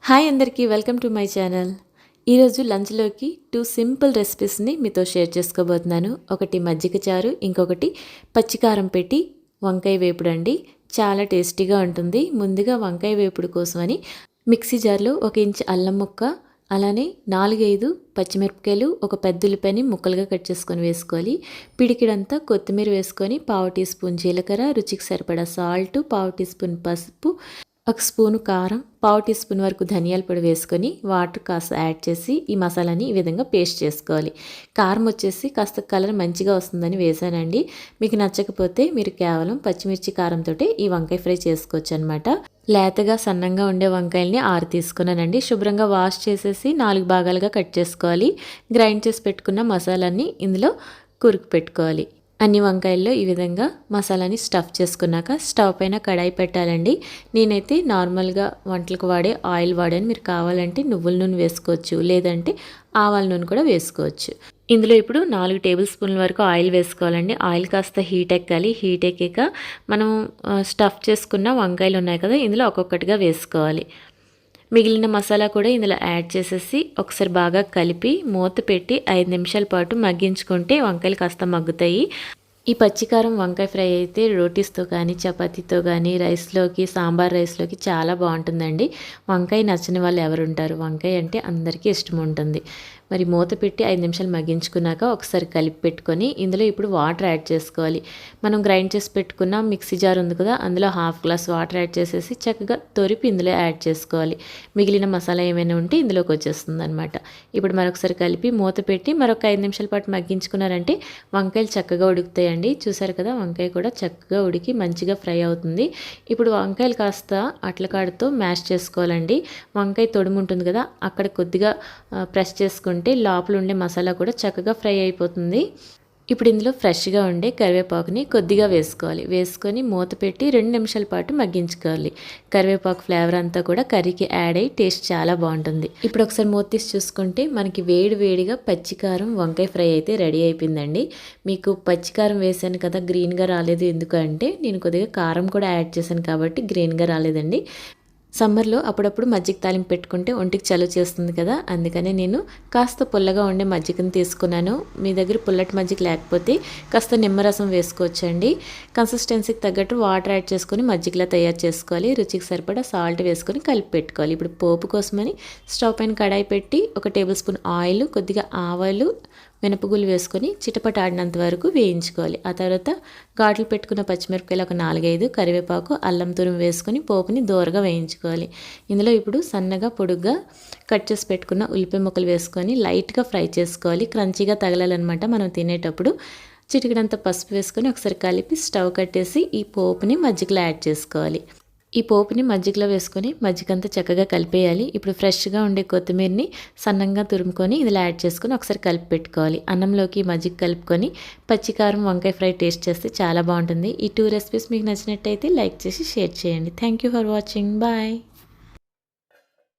Hi అందరికీ welcome to my channel. ఈరోజు లంచ్లోకి 2 simple రెసిపీస్ని మీతో షేర్ చేసుకోబోతున్నాను. ఒకటి మజ్జిగ చారు, ఇంకొకటి పచ్చికారం పెట్టి వంకాయ వేపుడు అండి. చాలా టేస్టీగా ఉంటుంది. ముందుగా వంకాయ వేపుడు కోసమని మిక్సీ జార్లో 1 ఇంచ్ అల్లం ముక్క, అలానే 4-5 పచ్చిమిరపకాయలు, ఒక పెద్ద ఉల్లిపాయని ముక్కలుగా కట్ చేసుకొని వేసుకోవాలి. పిడికిడంతా కొత్తిమీర వేసుకొని 1/2 టీ స్పూన్ జీలకర్ర, రుచికి సరిపడా సాల్ట్, 1/2 టీ స్పూన్ పసుపు, 1 స్పూను కారం, 1/2 టీ స్పూన్ వరకు ధనియాల పొడి వేసుకొని వాటర్ కాస్త యాడ్ చేసి ఈ మసాలాని ఈ విధంగా పేస్ట్ చేసుకోవాలి. కారం వచ్చేసి కాస్త కలర్ మంచిగా వస్తుందని వేసానండి. మీకు నచ్చకపోతే మీరు కేవలం పచ్చిమిర్చి కారంతో ఈ వంకాయ ఫ్రై చేసుకోవచ్చు అనమాట. లేతగా సన్నంగా ఉండే వంకాయల్ని 6 తీసుకున్నానండి. శుభ్రంగా వాష్ చేసేసి 4 భాగాలుగా కట్ చేసుకోవాలి. గ్రైండ్ చేసి పెట్టుకున్న మసాలాని ఇందులో కురుకు పెట్టుకోవాలి. అన్ని వంకాయల్లో ఈ విధంగా మసాలాని స్టఫ్ చేసుకున్నాక స్టవ్ పైన కడాయి పెట్టాలండి. నేనైతే నార్మల్గా వంటలకు వాడే ఆయిల్ వాడాను. మీరు కావాలంటే నువ్వుల నూనె వేసుకోవచ్చు, లేదంటే ఆవాల నూనె కూడా వేసుకోవచ్చు. ఇందులో ఇప్పుడు 4 టేబుల్ స్పూన్ల వరకు ఆయిల్ వేసుకోవాలండి. ఆయిల్ కాస్త హీట్ ఎక్కాలి. హీట్ ఎక్కాక మనం స్టఫ్ చేసుకున్న వంకాయలు ఉన్నాయి కదా, ఇందులో ఒక్కొక్కటిగా వేసుకోవాలి. మిగిలిన మసాలా కూడా ఇందులో యాడ్ చేసేసి ఒకసారి బాగా కలిపి మూత పెట్టి 5 నిమిషాల పాటు మగ్గించుకుంటే వంకాయలు కాస్త మగ్గుతాయి. ఈ పచ్చికారం వంకాయ ఫ్రై అయితే రోటీస్తో కానీ, చపాతీతో కానీ, రైస్లోకి, సాంబార్ రైస్లోకి చాలా బాగుంటుందండి. వంకాయ నచ్చని వాళ్ళు ఎవరుంటారు? వంకాయ అంటే అందరికీ ఇష్టం ఉంటుంది. మరి మూత పెట్టి 5 నిమిషాలు మగ్గించుకున్నాక ఒకసారి కలిపి పెట్టుకొని ఇందులో ఇప్పుడు వాటర్ యాడ్ చేసుకోవాలి. మనం గ్రైండ్ చేసి పెట్టుకున్న మిక్సీ జార్ ఉంది కదా, అందులో 1/2 గ్లాస్ వాటర్ యాడ్ చేసేసి చక్కగా తొరిపి ఇందులో యాడ్ చేసుకోవాలి. మిగిలిన మసాలా ఏమైనా ఉంటే ఇందులోకి వచ్చేస్తుంది అనమాట. ఇప్పుడు మరొకసారి కలిపి మూత పెట్టి మరొక 5 నిమిషాల పాటు మగ్గించుకున్నారంటే వంకాయలు చక్కగా ఉడుకుతాయండి. చూసారు కదా, వంకాయ కూడా చక్కగా ఉడికి మంచిగా ఫ్రై అవుతుంది. ఇప్పుడు వంకాయలు కాస్త అట్లకాడతో మ్యాష్ చేసుకోవాలండి. వంకాయ తొడుము ఉంటుంది కదా, అక్కడ కొద్దిగా ప్రెస్ చేసుకుంటే లోపల ఉండే మసాలా కూడా చక్కగా ఫ్రై అయిపోతుంది. ఇప్పుడు ఇందులో ఫ్రెష్గా ఉండే కరివేపాకుని కొద్దిగా వేసుకోవాలి. వేసుకొని మూత పెట్టి 2 నిమిషాల పాటు మగ్గించుకోవాలి. కరివేపాకు ఫ్లేవర్ అంతా కూడా కర్రీకి యాడ్ అయ్యి టేస్ట్ చాలా బాగుంటుంది. ఇప్పుడు ఒకసారి మూత తీసి చూసుకుంటే మనకి వేడిగా పచ్చికారం వంకాయ ఫ్రై అయితే రెడీ అయిపోయిందండి. మీకు పచ్చికారం వేసాను కదా, గ్రీన్గా రాలేదు ఎందుకు అంటే నేను కొద్దిగా కారం కూడా యాడ్ చేశాను కాబట్టి గ్రీన్గా రాలేదండి. సమ్మర్లో అప్పుడప్పుడు మజ్జిగ తాలింపు పెట్టుకుంటే ఒంటికి చలువ చేస్తుంది కదా, అందుకనే నేను కాస్త పుల్లగా ఉండే మజ్జిగను తీసుకున్నాను. మీ దగ్గర పుల్లటి మజ్జిగ లేకపోతే కాస్త నిమ్మరసం వేసుకోవచ్చండి. కన్సిస్టెన్సీకి తగ్గట్టు వాటర్ యాడ్ చేసుకొని మజ్జిగలా తయారు చేసుకోవాలి. రుచికి సరిపడా సాల్ట్ వేసుకొని కలిపి పెట్టుకోవాలి. ఇప్పుడు పోపు కోసమని స్టవ్ పైన కడాయి పెట్టి 1 టేబుల్ స్పూన్ ఆయిల్, కొద్దిగా ఆవాలు, మినపగుళ్ళు వేసుకొని చిటపట ఆడినంత వరకు వేయించుకోవాలి. ఆ తర్వాత ఘాట్లు పెట్టుకున్న పచ్చిమిరపకాయలు ఒక 4-5, కరివేపాకు, అల్లం తురుము వేసుకొని పోపుని దోరగా వేయించుకోవాలి. ఇందులో ఇప్పుడు సన్నగా పొడుగ్గా కట్ చేసి పెట్టుకున్న ఉల్లిపాయ ముక్కలు వేసుకొని లైట్గా ఫ్రై చేసుకోవాలి. క్రంచీగా తగలాలన్నమాట మనం తినేటప్పుడు. చిటికడంత పసుపు వేసుకొని ఒకసారి కలిపి స్టవ్ కట్టేసి ఈ పోపుని మజ్జిగలో యాడ్ చేసుకోవాలి. ఈ పోపుని మజ్జిగలో వేసుకొని మజ్జిగంతా చక్కగా కలిపేయాలి. ఇప్పుడు ఫ్రెష్గా ఉండే కొత్తిమీరని సన్నంగా తురుముకొని ఇందులో యాడ్ చేసుకొని ఒకసారి కలిపి పెట్టుకోవాలి. అన్నంలోకి మజ్జిగ కలుపుకొని పచ్చికారం వంకాయ ఫ్రై టేస్ట్ చేస్తే చాలా బాగుంటుంది. ఈ 2 రెసిపీస్ మీకు నచ్చినట్టయితే లైక్ చేసి షేర్ చేయండి. Thank you for watching. Bye.